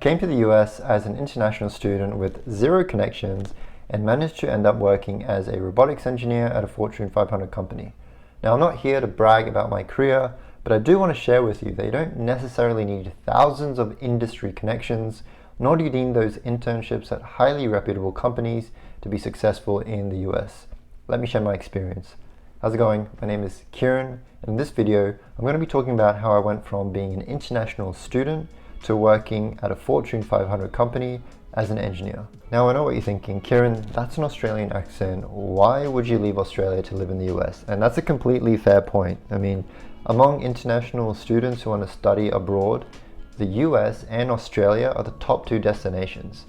came to the US as an international student with zero connections and managed to end up working as a robotics engineer at a Fortune 500 company. Now, I'm not here to brag about my career, but I do want to share with you that you don't necessarily need thousands of industry connections, nor do you need those internships at highly reputable companies to be successful in the US. Let me share my experience. How's it going? My name is Kieran, and in this video, I'm going to be talking about how I went from being an international student to working at a Fortune 500 company as an engineer. Now, I know what you're thinking, Kieran, that's an Australian accent. Why would you leave Australia to live in the US? And that's a completely fair point. I mean, among international students who want to study abroad, the US and Australia are the top two destinations.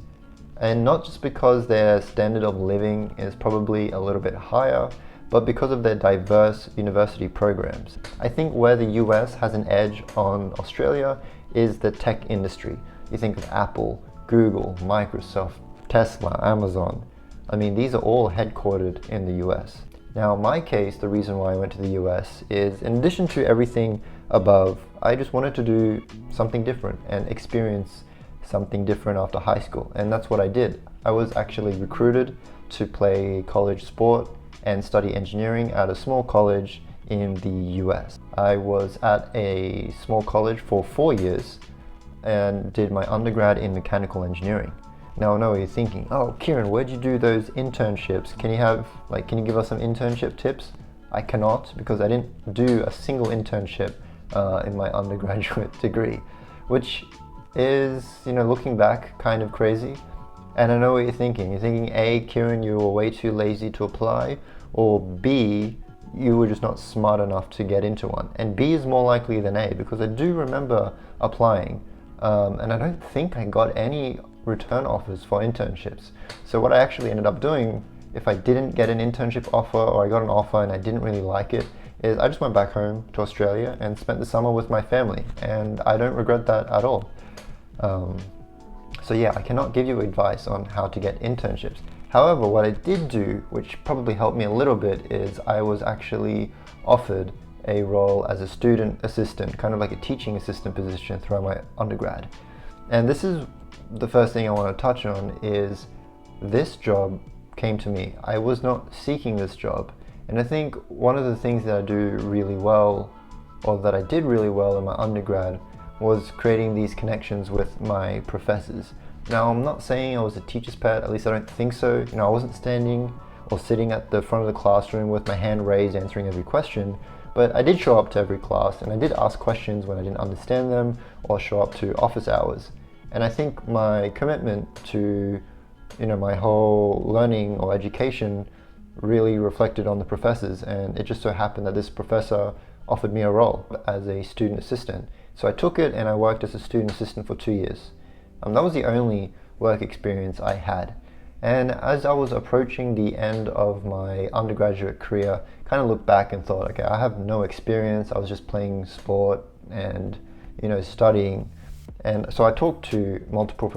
And not just because their standard of living is probably a little bit higher, but because of their diverse university programs. I think where the US has an edge on Australia is the tech industry. You think of Apple, Google, Microsoft, Tesla, Amazon. I mean, these are all headquartered in the US. Now, in my case, the reason why I went to the US is, in addition to everything above, I just wanted to do something different and experience something different after high school. And that's what I did. I was actually recruited to play college sport and study engineering at a small college in the US. I was at a small college for 4 years and did my undergrad in mechanical engineering. Now I know what you're thinking, oh Kieran, where'd you do those internships? Can you give us some internship tips? I cannot, because I didn't do a single internship in my undergraduate degree, which is, looking back, kind of crazy. And I know what you're thinking. You're thinking, A, Kieran, you were way too lazy to apply, or B, you were just not smart enough to get into one. And B is more likely than A, because I do remember applying, and I don't think I got any return offers for internships. So what I actually ended up doing, if I didn't get an internship offer or I got an offer and I didn't really like it, is I just went back home to Australia and spent the summer with my family, and I don't regret that at all. So yeah, I cannot give you advice on how to get internships. However, what I did do, which probably helped me a little bit, is I was actually offered a role as a student assistant, kind of like a teaching assistant position throughout my undergrad. And this is the first thing I want to touch on, is this job came to me. I was not seeking this job. And I think one of the things that I do really well, or that I did really well in my undergrad, was creating these connections with my professors. Now, I'm not saying I was a teacher's pet, at least I don't think so. I wasn't standing or sitting at the front of the classroom with my hand raised answering every question, but I did show up to every class and I did ask questions when I didn't understand them, or show up to office hours. And I think my commitment to, my whole learning or education really reflected on the professors, and it just so happened that this professor offered me a role as a student assistant. So I took it and I worked as a student assistant for 2 years. That was the only work experience I had. And as I was approaching the end of my undergraduate career, kind of looked back and thought, okay, I have no experience. I was just playing sport and, studying. And so I talked to multiple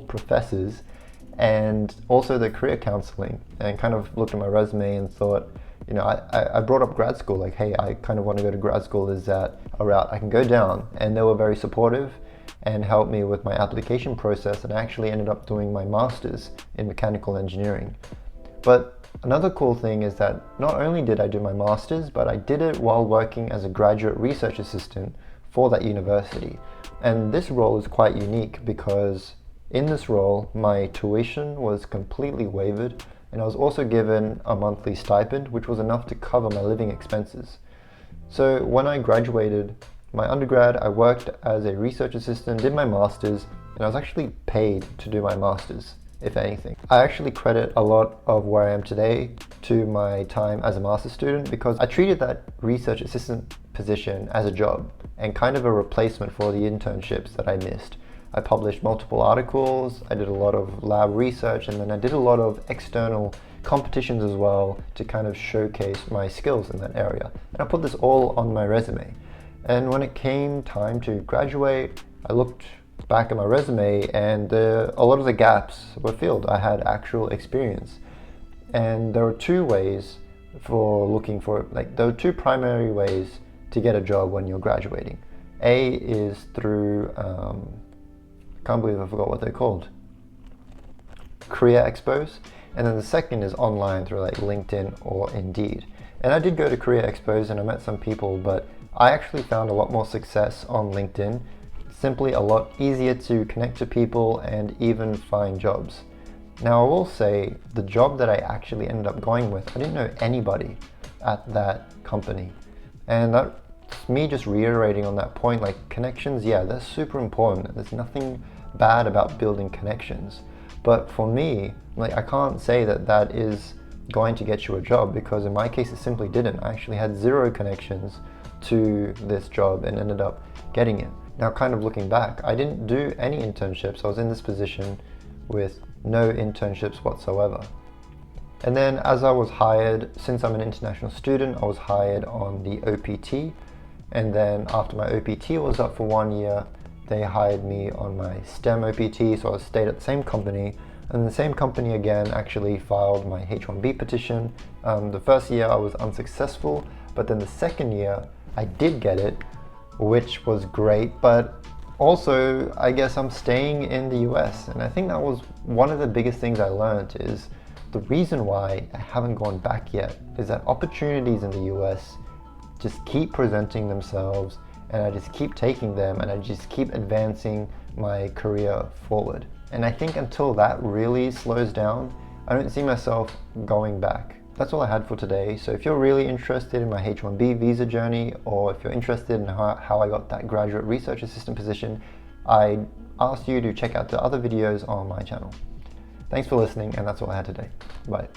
professors and also the career counseling, and kind of looked at my resume and thought, I brought up grad school, like, hey, I kind of want to go to grad school. Is that a route I can go down? And they were very supportive and helped me with my application process, and I actually ended up doing my master's in mechanical engineering. But another cool thing is that not only did I do my master's, but I did it while working as a graduate research assistant for that university. And this role is quite unique because in this role, my tuition was completely waived, and I was also given a monthly stipend, which was enough to cover my living expenses. So when I graduated my undergrad, I worked as a research assistant, did my master's, and I was actually paid to do my master's, if anything. I actually credit a lot of where I am today to my time as a master's student, because I treated that research assistant position as a job and kind of a replacement for the internships that I missed. I published multiple articles, I did a lot of lab research, and then I did a lot of external competitions as well to kind of showcase my skills in that area. And I put this all on my resume. And when it came time to graduate, I looked back at my resume and a lot of the gaps were filled. I had actual experience. And there were two ways for looking for, there were two primary ways to get a job when you're graduating. A is through, I can't believe I forgot what they're called, career expos, and then the second is online through like LinkedIn or Indeed. And I did go to career expos and I met some people, but I actually found a lot more success on LinkedIn. Simply a lot easier to connect to people and even find jobs. Now I will say the job that I actually ended up going with, I didn't know anybody at that company. And that's me just reiterating on that point, like connections, yeah, they're super important. There's nothing bad about building connections. But for me, like I can't say that that is going to get you a job, because in my case it simply didn't. I actually had 0 connections to this job and ended up getting it. Now kind of looking back, I didn't do any internships. I was in this position with no internships whatsoever. And then as I was hired, since I'm an international student, I was hired on the OPT. And then after my OPT was up for 1 year, they hired me on my STEM OPT, so I stayed at the same company. And the same company again actually filed my H-1B petition. The first year I was unsuccessful, but then the second year I did get it, which was great. But also, I guess I'm staying in the US, and I think that was one of the biggest things I learned. Is the reason why I haven't gone back yet is that opportunities in the US just keep presenting themselves, and I just keep taking them, and I just keep advancing my career forward. And I think until that really slows down, I don't see myself going back. That's all I had for today. So if you're really interested in my H-1B visa journey, or if you're interested in how I got that graduate research assistant position, I ask you to check out the other videos on my channel. Thanks for listening, and that's all I had today. Bye.